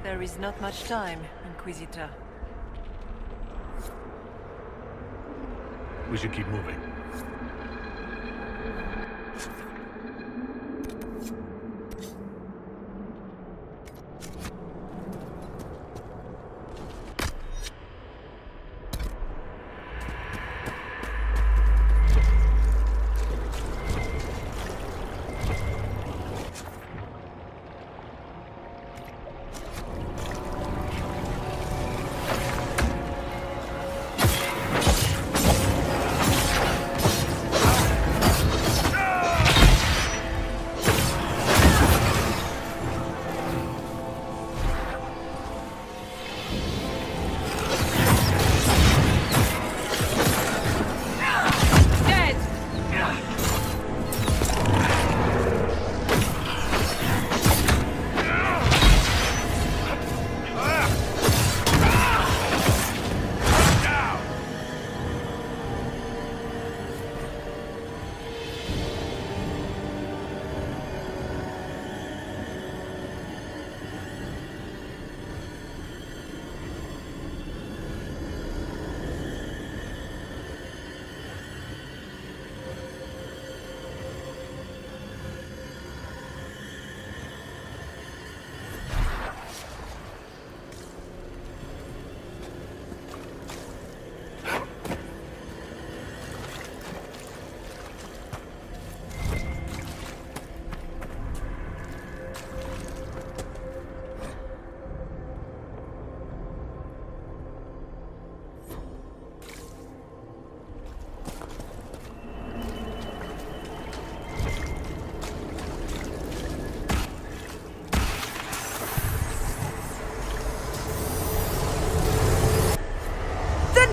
There is not much time, Inquisitor. We should keep moving.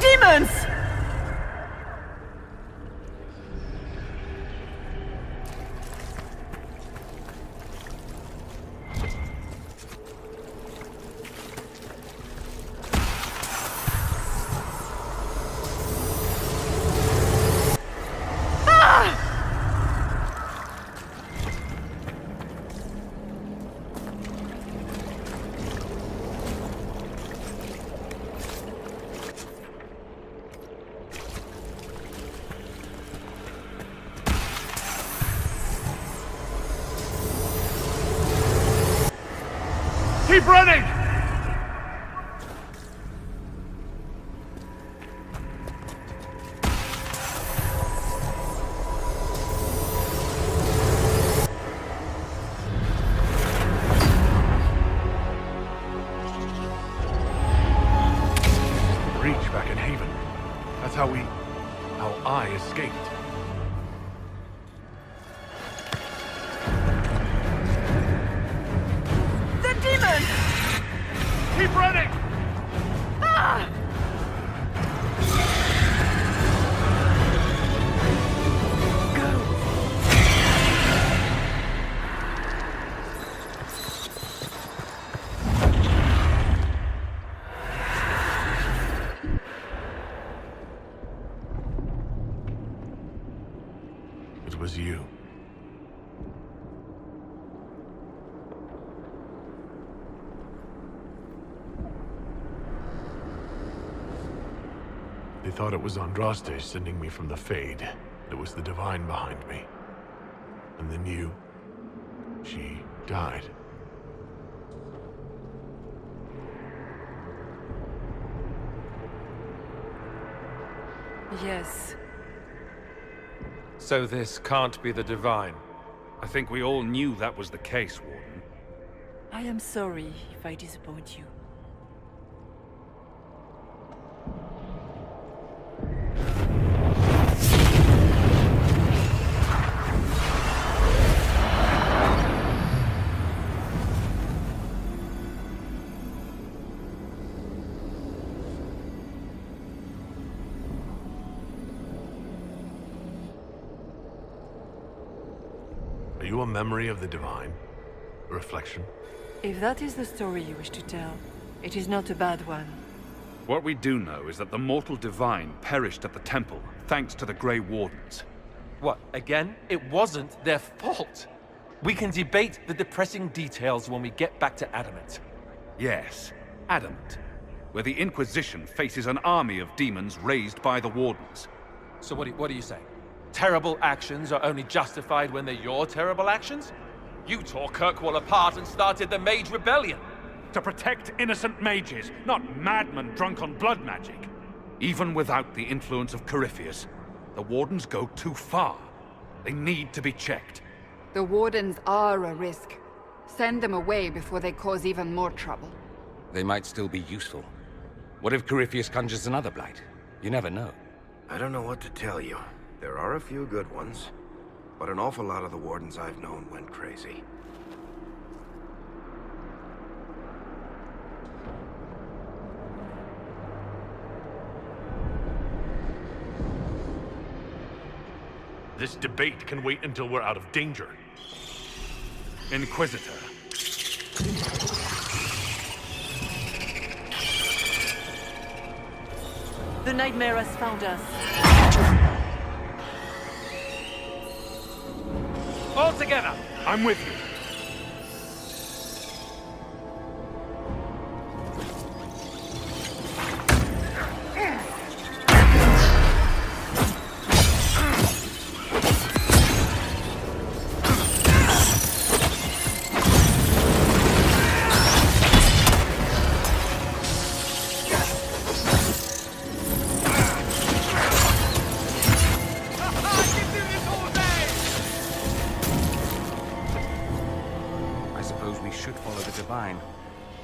Demons! Keep running! Breach back in Haven. That's how I escaped. Keep running! Ah! It was you. They thought it was Andraste sending me from the Fade. It was the Divine behind me. And then you... she died. Yes. So this can't be the Divine. I think we all knew that was the case, Warden. I am sorry if I disappoint you. Are you a memory of the Divine? A reflection? If that is the story you wish to tell, it is not a bad one. What we do know is that the mortal Divine perished at the temple, thanks to the Grey Wardens. What, again? It wasn't their fault. We can debate the depressing details when we get back to Adamant. Yes, adamant. Where the Inquisition faces an army of demons raised by the Wardens. So what do you say? Terrible actions are only justified when they're your terrible actions? You tore Kirkwall apart and started the Mage Rebellion. To protect innocent mages, not madmen drunk on blood magic. Even without the influence of Corypheus, the Wardens go too far. They need to be checked. The Wardens are a risk. Send them away before they cause even more trouble. They might still be useful. What if Corypheus conjures another blight? You never know. I don't know what to tell you. There are a few good ones, but an awful lot of the Wardens I've known went crazy. This debate can wait until we're out of danger. Inquisitor. The nightmare has found us. All together! I'm with you.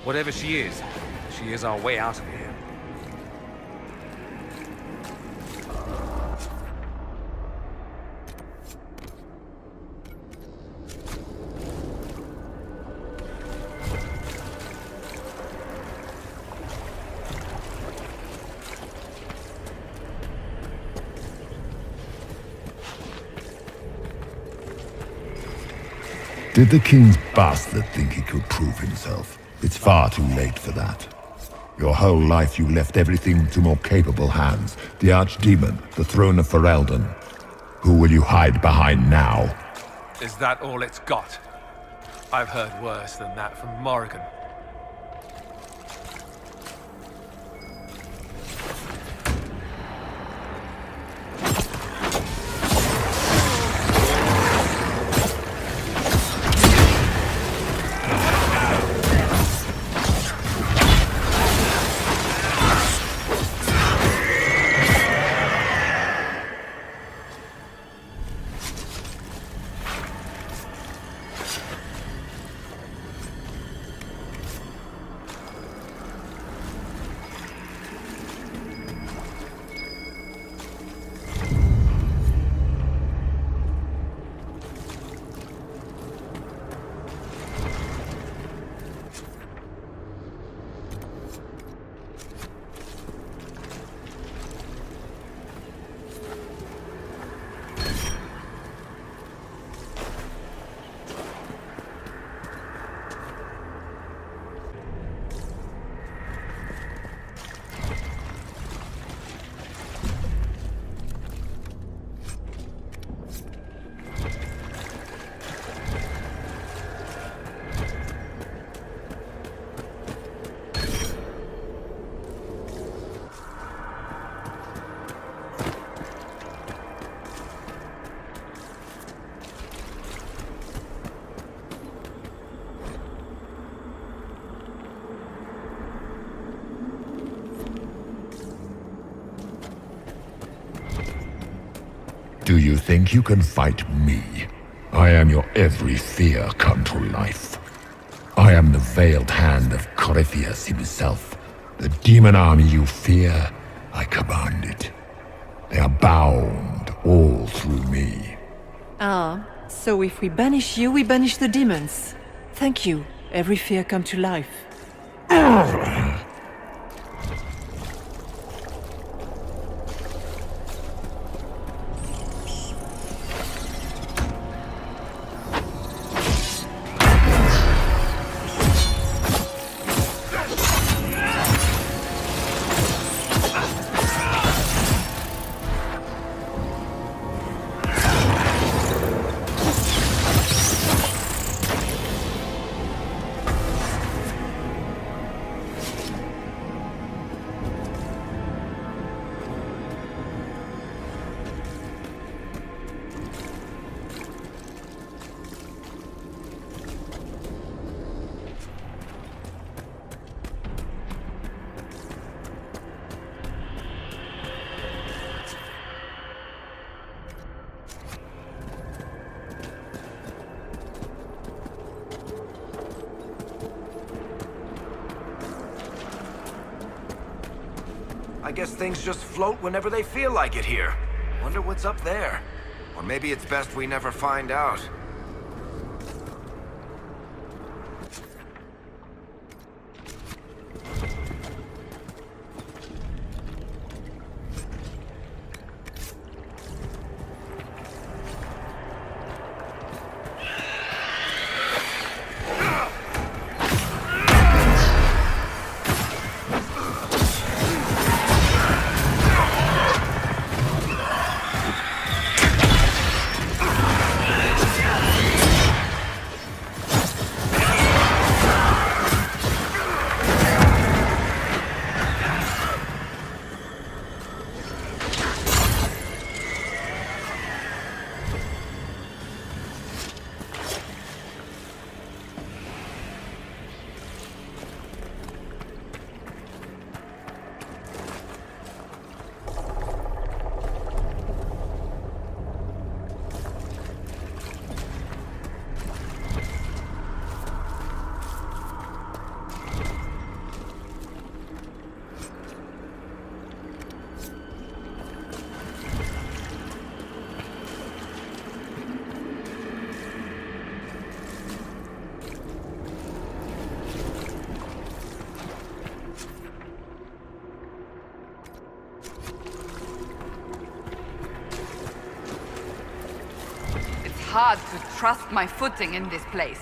Whatever she is our way out of here. Did the King's bastard think he could prove himself? It's far too late for that. Your whole life you left everything to more capable hands. The Archdemon, the throne of Ferelden. Who will you hide behind now? Is that all it's got? I've heard worse than that from Morrigan. Do you think you can fight me? I am your every fear come to life. I am the veiled hand of Corypheus himself. The demon army you fear, I command it. They are bound all through me. Ah, so if we banish you, we banish the demons. Thank you. Every fear come to life. I guess things just float whenever they feel like it here. Wonder what's up there. Or maybe it's best we never find out. Hard to trust my footing in this place.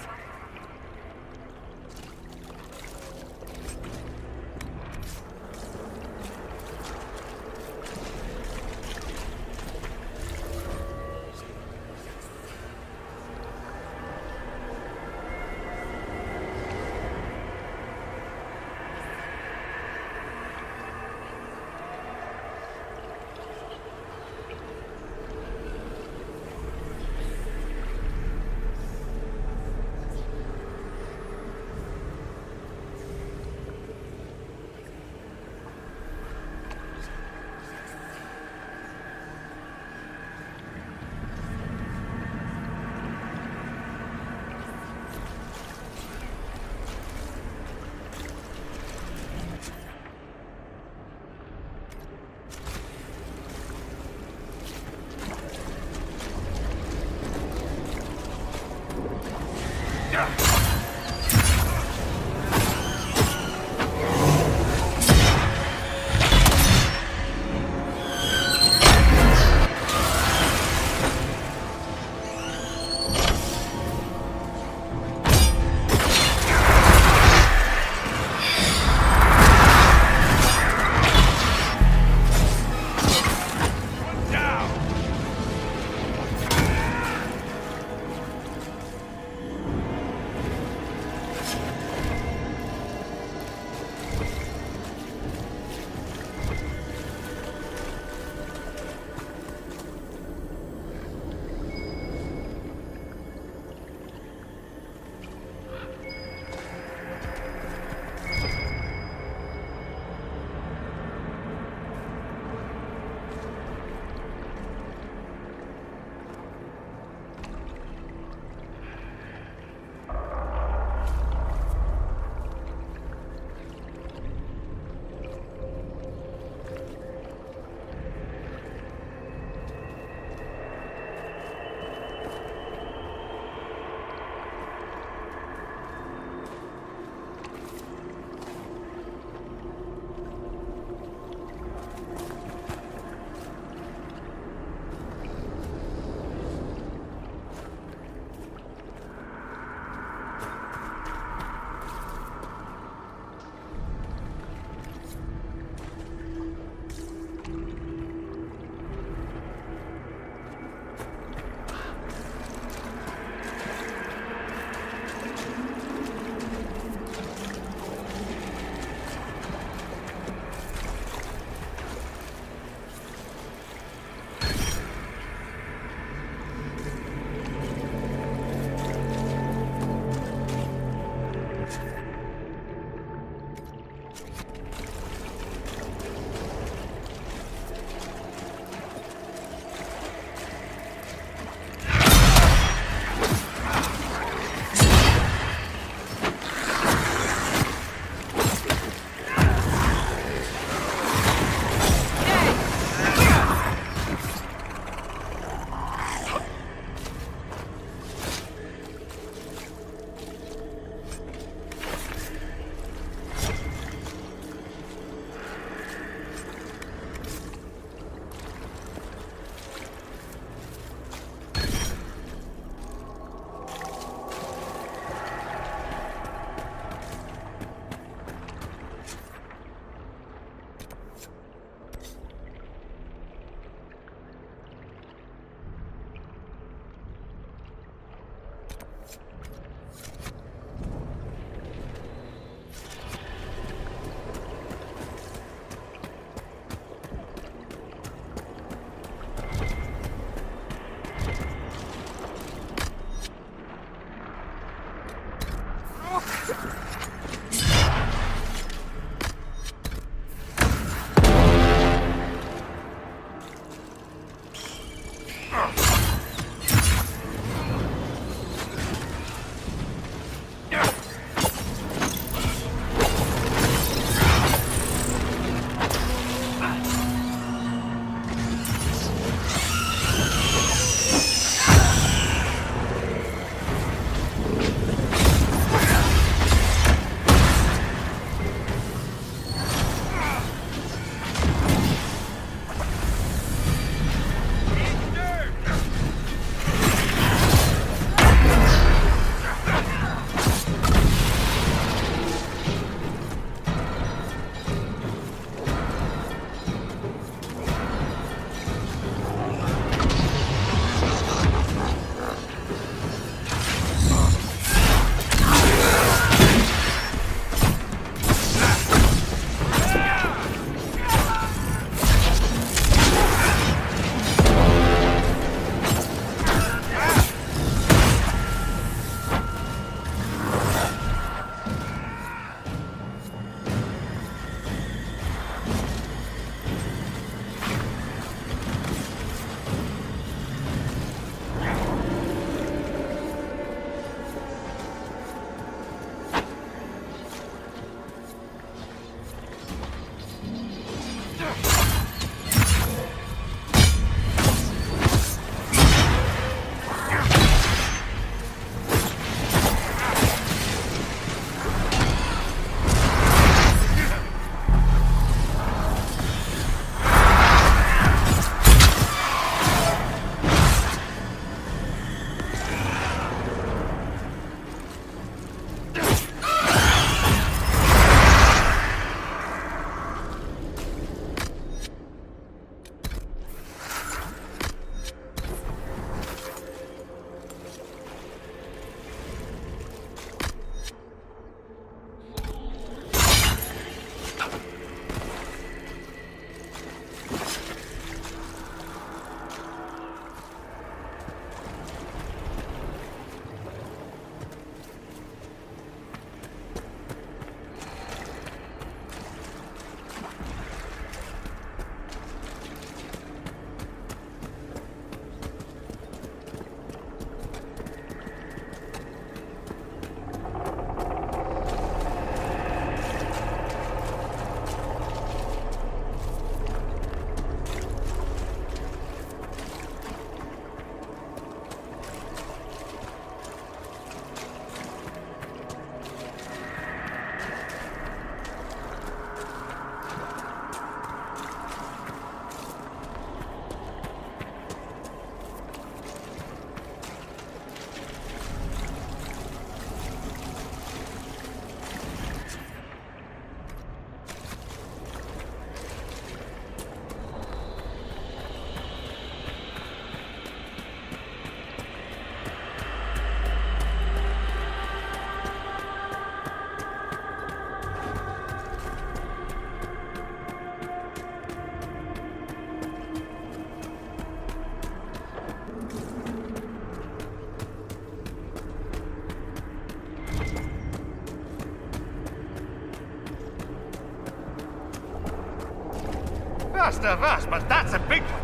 Last of Us, but that's a big one.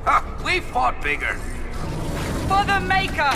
Ha! We fought bigger. For the Maker!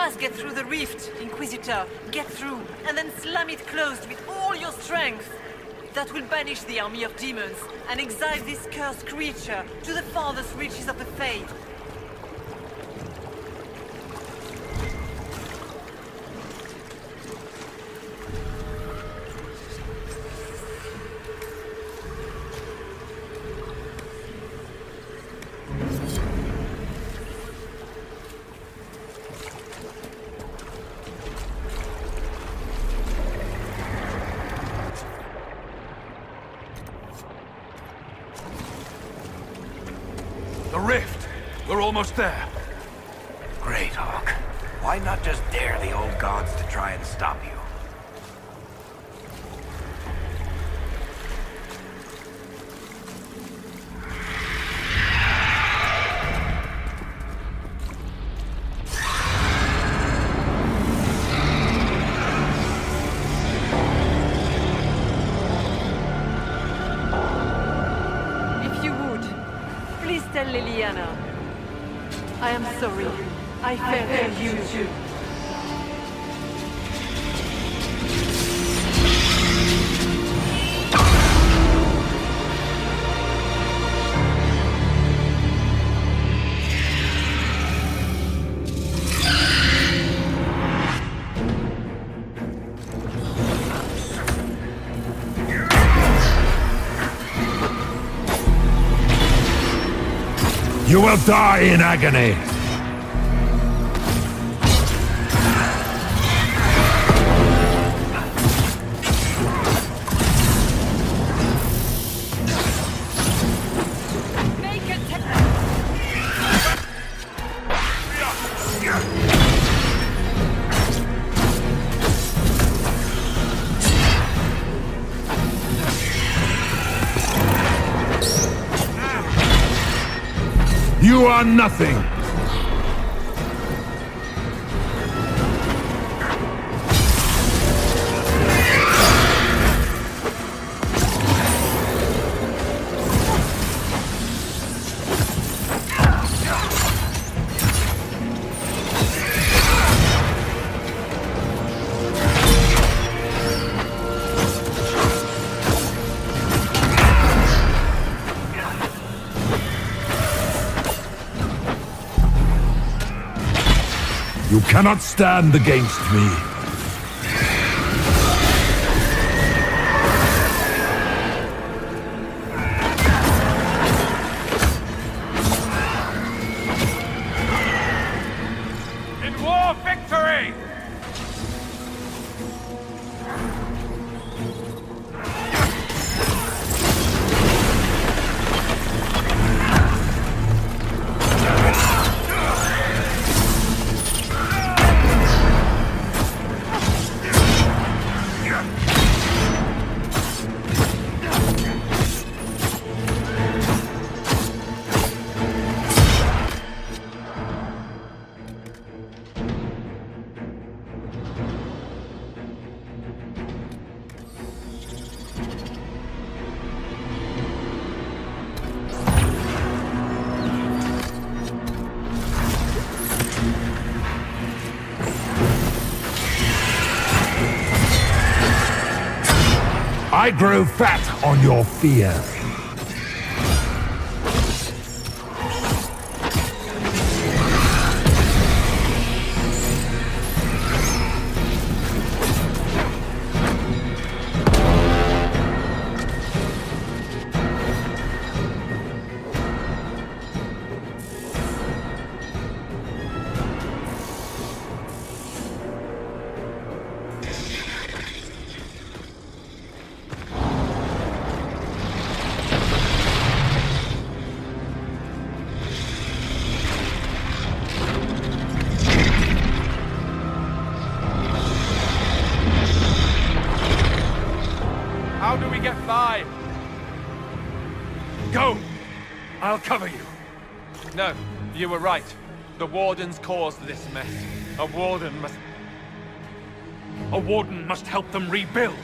must get through the rift, Inquisitor. Get through, and then slam it closed with all your strength. That will banish the army of demons, and exile this cursed creature to the farthest reaches of the Fade. The rift! We're almost there. Great, Hawk. Why not just dare the old gods to try and stop you? If you would, please tell Liliana. I am sorry. I failed you too. You will die in agony! You are nothing! You cannot stand against me. In war, victory! I grow fat on your fear. How do we get by? Go! I'll cover you. No, you were right. The Wardens caused this mess. A Warden must... A Warden must help them rebuild.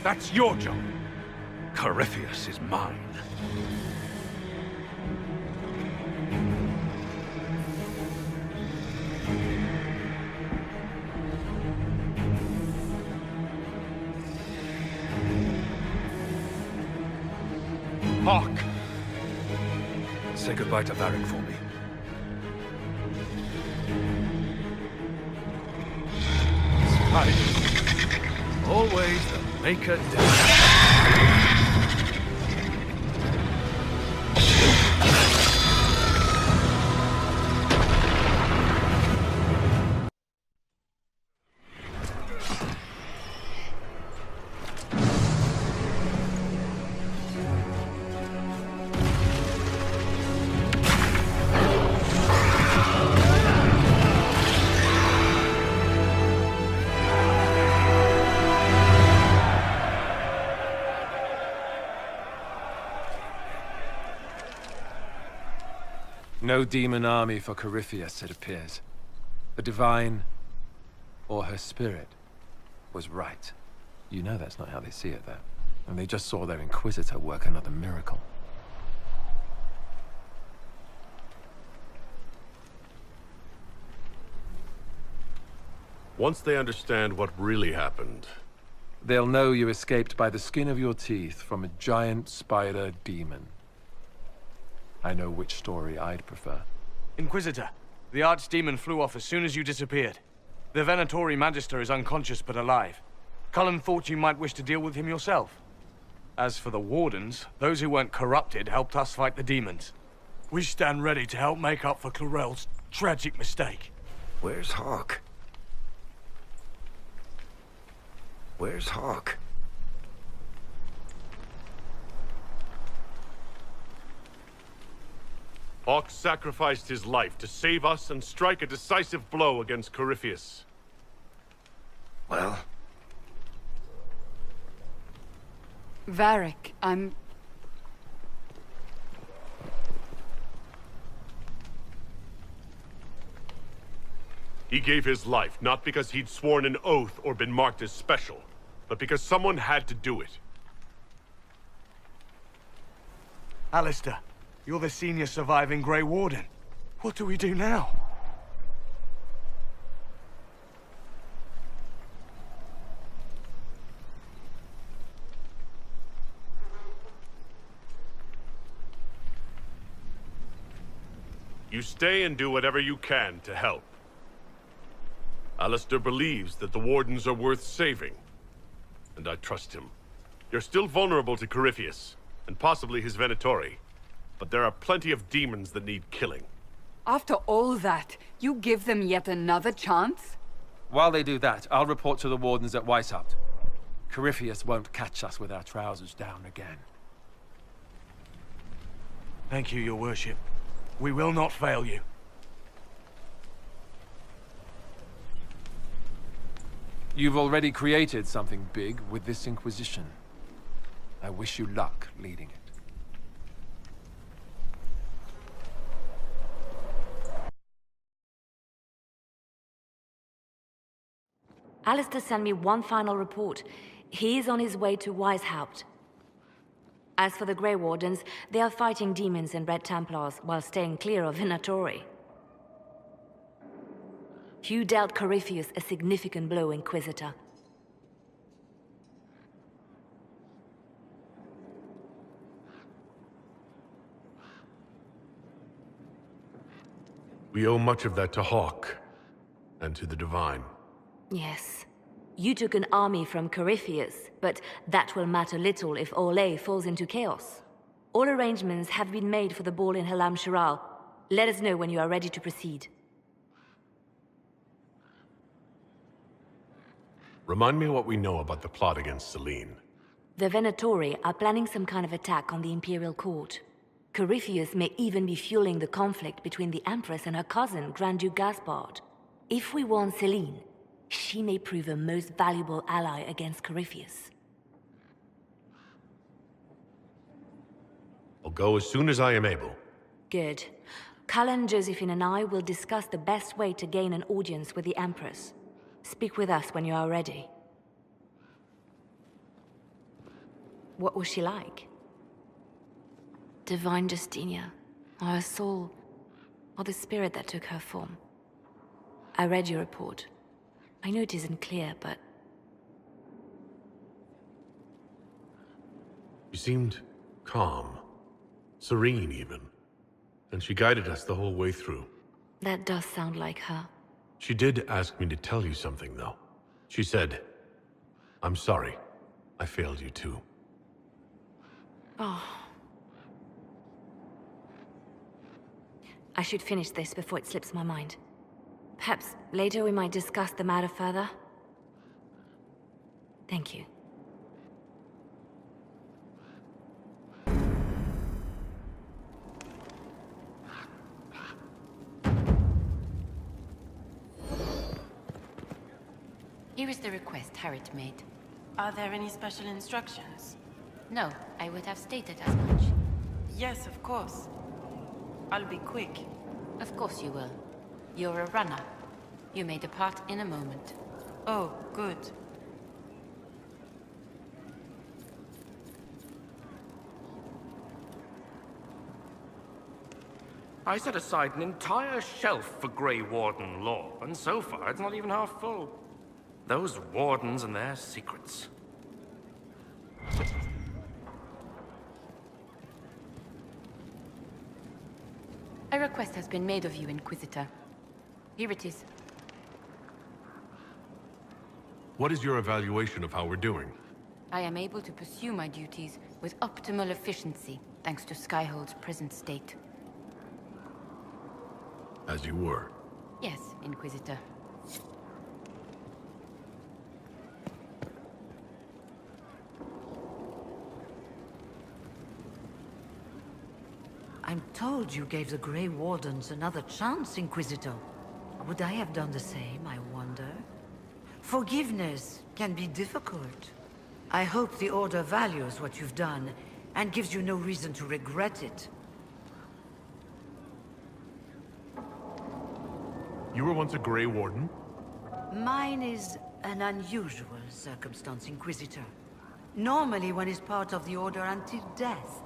That's your job. Corypheus is mine. Hawk! Say goodbye to Varric for me. Spider. Always the maker down. No demon army for Corypheus, it appears. The Divine, or her spirit, was right. You know that's not how they see it, though. And they just saw their Inquisitor work another miracle. Once they understand what really happened, they'll know you escaped by the skin of your teeth from a giant spider demon. I know which story I'd prefer. Inquisitor, the Archdemon flew off as soon as you disappeared. The Venatori Magister is unconscious but alive. Cullen thought you might wish to deal with him yourself. As for the Wardens, those who weren't corrupted helped us fight the demons. We stand ready to help make up for Clarel's tragic mistake. Where's Hawk? Where's Hawk? Hawk sacrificed his life to save us and strike a decisive blow against Corypheus. Well? Varric, I'm... He gave his life not because he'd sworn an oath or been marked as special, but because someone had to do it. Alistair, you're the senior surviving Grey Warden. What do we do now? You stay and do whatever you can to help. Alistair believes that the Wardens are worth saving, and I trust him. You're still vulnerable to Corypheus, and possibly his Venatori, but there are plenty of demons that need killing. After all that, you give them yet another chance? While they do that, I'll report to the Wardens at Weishaupt. Corypheus won't catch us with our trousers down again. Thank you, your worship. We will not fail you. You've already created something big with this Inquisition. I wish you luck leading it. Alistair sent me one final report. He is on his way to Weishaupt. As for the Grey Wardens, they are fighting demons and Red Templars while staying clear of Venatori. You dealt Corypheus a significant blow, Inquisitor. We owe much of that to Hawk, and to the Divine. Yes. You took an army from Corypheus, but that will matter little if Orlais falls into chaos. All arrangements have been made for the ball in Halam Shiral. Let us know when you are ready to proceed. Remind me what we know about the plot against Selene. The Venatori are planning some kind of attack on the Imperial Court. Corypheus may even be fueling the conflict between the Empress and her cousin, Grand Duke Gaspard. If we warn Selene, she may prove a most valuable ally against Corypheus. I'll go as soon as I am able. Good. Cullen, Josephine and I will discuss the best way to gain an audience with the Empress. Speak with us when you are ready. What was she like? Divine Justinia, or her soul, or the spirit that took her form. I read your report. I know it isn't clear, but... She seemed calm, serene even, and she guided us the whole way through. That does sound like her. She did ask me to tell you something, though. She said, "I'm sorry. I failed you too." Oh. I should finish this before it slips my mind. Perhaps later we might discuss the matter further. Thank you. Here is the request Harriet made. Are there any special instructions? No, I would have stated as much. Yes, of course. I'll be quick. Of course you will. You're a runner. You may depart in a moment. Oh, good. I set aside an entire shelf for Grey Warden lore, and so far it's not even half full. Those Wardens and their secrets. A request has been made of you, Inquisitor. Here it is. What is your evaluation of how we're doing? I am able to pursue my duties with optimal efficiency, thanks to Skyhold's present state. As you were. Yes, Inquisitor. I'm told you gave the Grey Wardens another chance, Inquisitor. Would I have done the same, I wonder? Forgiveness can be difficult. I hope the Order values what you've done, and gives you no reason to regret it. You were once a Grey Warden? Mine is an unusual circumstance, Inquisitor. Normally one is part of the Order until death.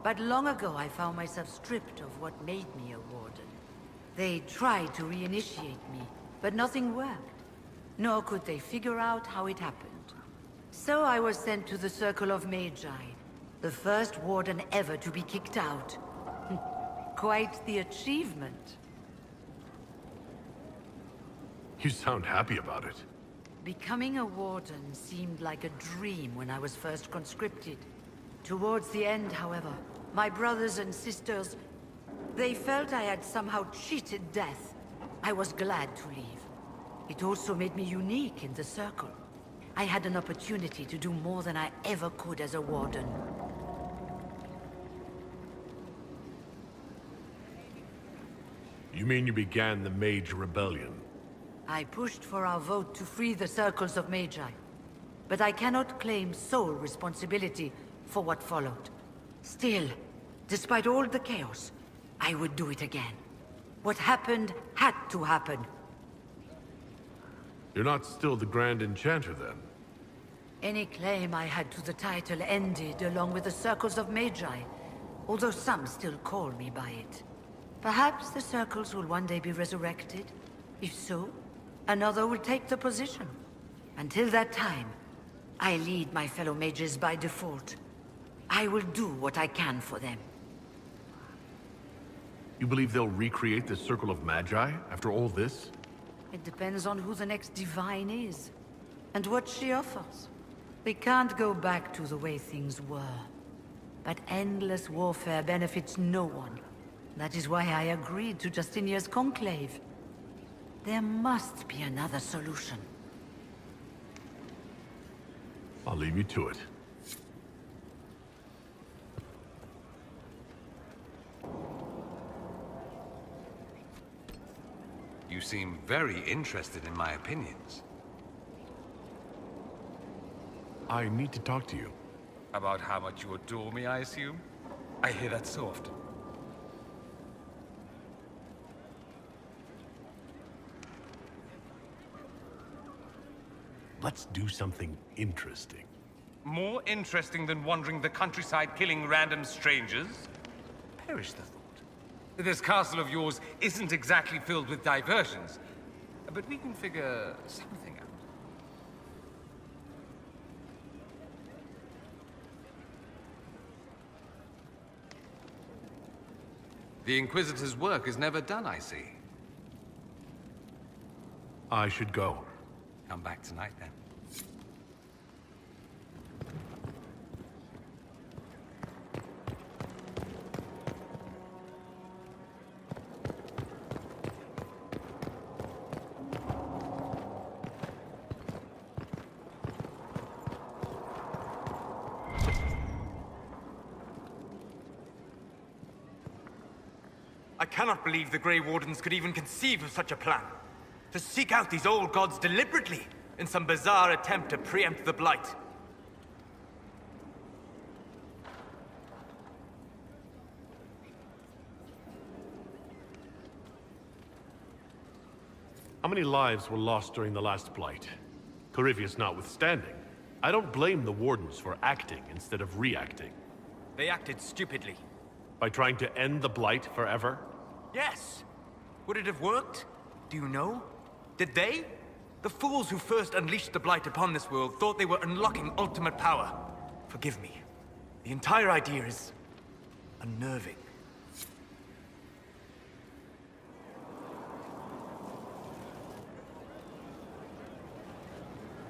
But long ago I found myself stripped of what made me a Warden. They tried to reinitiate me, but nothing worked. Nor could they figure out how it happened. So I was sent to the Circle of Magi, the first Warden ever to be kicked out. Quite the achievement. You sound happy about it. Becoming a Warden seemed like a dream when I was first conscripted. Towards the end, however, my brothers and sisters, they felt I had somehow cheated death. I was glad to leave. It also made me unique in the Circle. I had an opportunity to do more than I ever could as a Warden. You mean you began the Mage Rebellion? I pushed for our vote to free the Circles of Magi. But I cannot claim sole responsibility for what followed. Still, despite all the chaos, I would do it again. What happened had to happen. You're not still the Grand Enchanter, then? Any claim I had to the title ended along with the Circles of Magi, although some still call me by it. Perhaps the Circles will one day be resurrected. If so, another will take the position. Until that time, I lead my fellow mages by default. I will do what I can for them. You believe they'll recreate the Circle of Magi after all this? It depends on who the next divine is, and what she offers. We can't go back to the way things were. But endless warfare benefits no one. That is why I agreed to Justinia's conclave. There must be another solution. I'll leave you to it. You seem very interested in my opinions. I need to talk to you. About how much you adore me, I assume? I hear that so often. Let's do something interesting. More interesting than wandering the countryside killing random strangers? Perish the thought. This castle of yours isn't exactly filled with diversions, but we can figure something out. The Inquisitor's work is never done, I see. I should go. Come back tonight, then. I cannot believe the Grey Wardens could even conceive of such a plan. To seek out these old gods deliberately, in some bizarre attempt to preempt the Blight. How many lives were lost during the last Blight? Corypheus notwithstanding, I don't blame the Wardens for acting instead of reacting. They acted stupidly. By trying to end the Blight forever? Yes! Would it have worked? Do you know? Did they? The fools who first unleashed the Blight upon this world thought they were unlocking ultimate power. Forgive me. The entire idea is unnerving.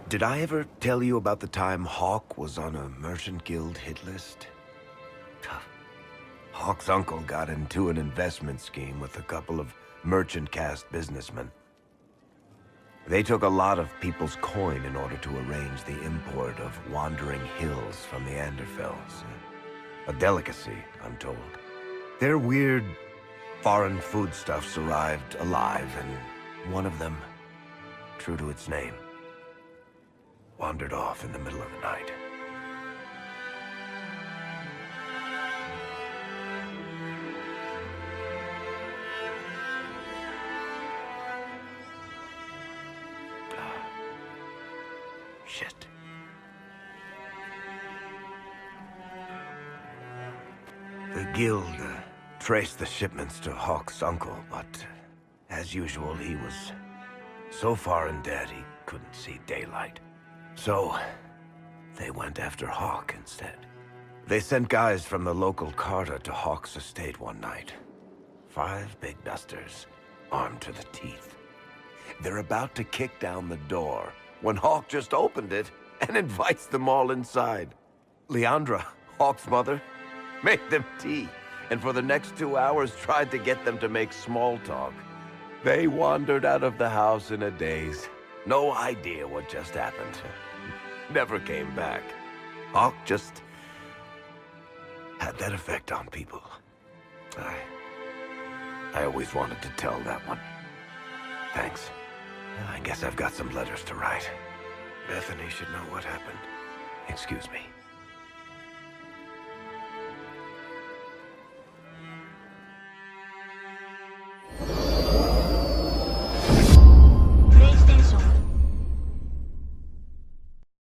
Did I ever tell you about the time Hawk was on a Merchant Guild hit list? Hawk's uncle got into an investment scheme with a couple of merchant caste businessmen. They took a lot of people's coin in order to arrange the import of wandering hills from the Anderfells. A delicacy, I'm told. Their weird, foreign foodstuffs arrived alive, and one of them, true to its name, wandered off in the middle of the night. Shit. The guild traced the shipments to Hawk's uncle, but as usual, he was so far in debt he couldn't see daylight. So, they went after Hawk instead. They sent guys from the local carter to Hawk's estate one night. 5 big dusters, armed to the teeth. They're about to kick down the door when Hawk just opened it and invites them all inside. Leandra, Hawk's mother, made them tea, and for the next 2 hours tried to get them to make small talk. They wandered out of the house in a daze. No idea what just happened. Never came back. Hawk just had that effect on people. I always wanted to tell that one. Thanks. I guess I've got some letters to write. Bethany should know what happened. Excuse me.